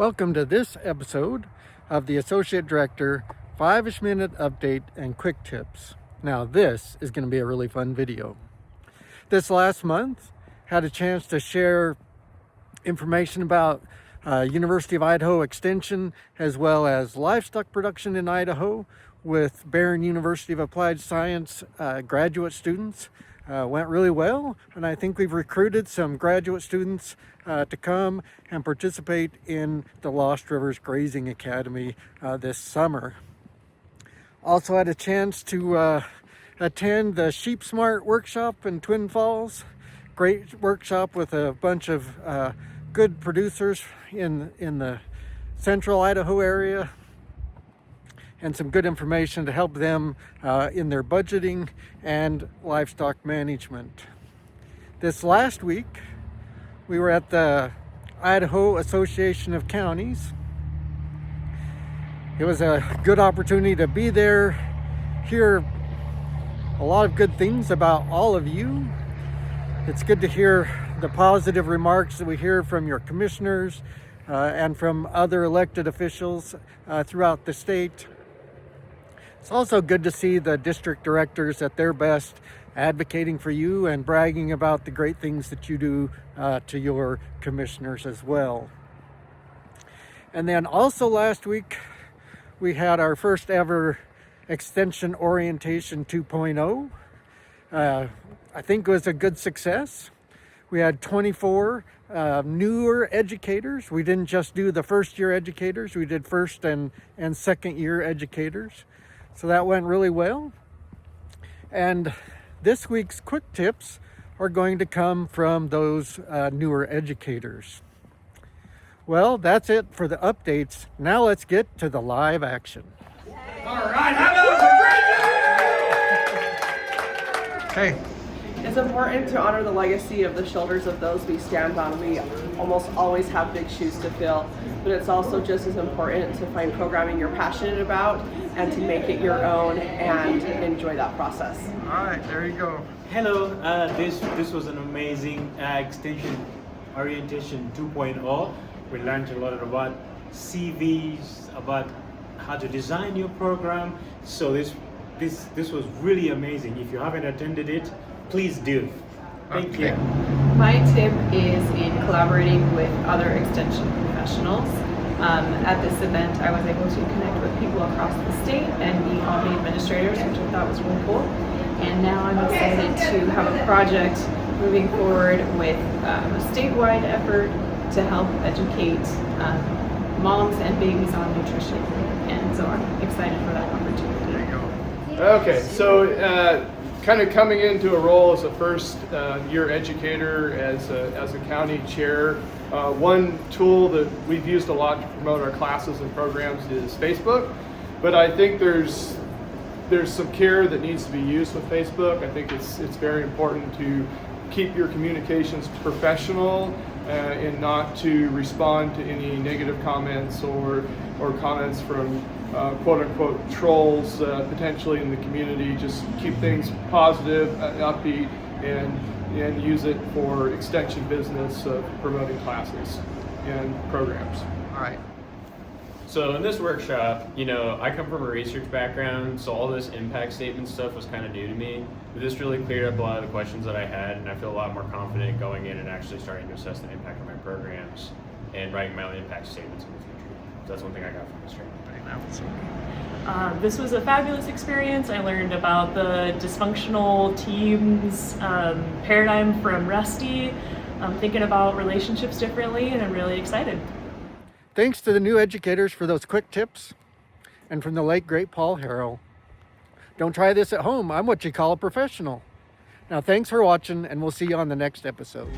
Welcome to this episode of the Associate Director 5-ish minute update and quick tips. Now this is going to be a really fun video. This last month, had a chance to share information about University of Idaho Extension as well as livestock production in Idaho with Barron University of Applied Science graduate students. Went really well, and I think we've recruited some graduate students to come and participate in the Lost Rivers Grazing Academy this summer. Also had a chance to attend the Sheep Smart workshop in Twin Falls. Great workshop with a bunch of good producers in the central Idaho area, and some good information to help them in their budgeting and livestock management. This last week, we were at the Idaho Association of Counties. It was a good opportunity to be there, hear a lot of good things about all of you. It's good to hear the positive remarks that we hear from your commissioners and from other elected officials throughout the state. It's also good to see the district directors at their best advocating for you and bragging about the great things that you do to your commissioners as well. And then also last week, we had our first ever Extension Orientation 2.0. I think it was a good success. We had 24 newer educators. We didn't just do the first year educators, we did first and second year educators. So that went really well. And this week's quick tips are going to come from those newer educators. Well, that's it for the updates. Now let's get to the live action. All right, how about Hey. It's important to honor the legacy of the shoulders of those we stand on. We almost always have big shoes to fill, but it's also just as important to find programming you're passionate about and to make it your own and enjoy that process. All right, there you go. Hello, this was an amazing Extension Orientation 2.0. We learned a lot about CVs, about how to design your program. So this was really amazing. If you haven't attended it, please do. Thank you. My tip is in collaborating with other extension professionals. At this event, I was able to connect with people across the state and meet all the administrators, which I thought was really cool. And now I'm excited to have a project moving forward with a statewide effort to help educate moms and babies on nutrition. And so I'm excited for that opportunity. There you go. Okay, so kind of coming into a role as a first year educator, as a county chair, one tool that we've used a lot to promote our classes and programs is Facebook. But I think there's some care that needs to be used with Facebook. I think it's very important to keep your communications professional and not to respond to any negative comments or comments from quote unquote trolls potentially in the community. Just keep things positive, upbeat, and use it for extension business of promoting classes and programs. All right. So in this workshop, I come from a research background, so all this impact statement stuff was kind of new to me. But this really cleared up a lot of the questions that I had, and I feel a lot more confident going in and actually starting to assess the impact of my programs and writing my own impact statements in the future. So that's one thing I got from this training. This was a fabulous experience. I learned about the dysfunctional teams paradigm from Rusty. I'm thinking about relationships differently, and I'm really excited. Thanks to the new educators for those quick tips, and from the late great Paul Harrell. Don't try this at home. I'm what you call a professional. Now thanks for watching, and we'll see you on the next episode.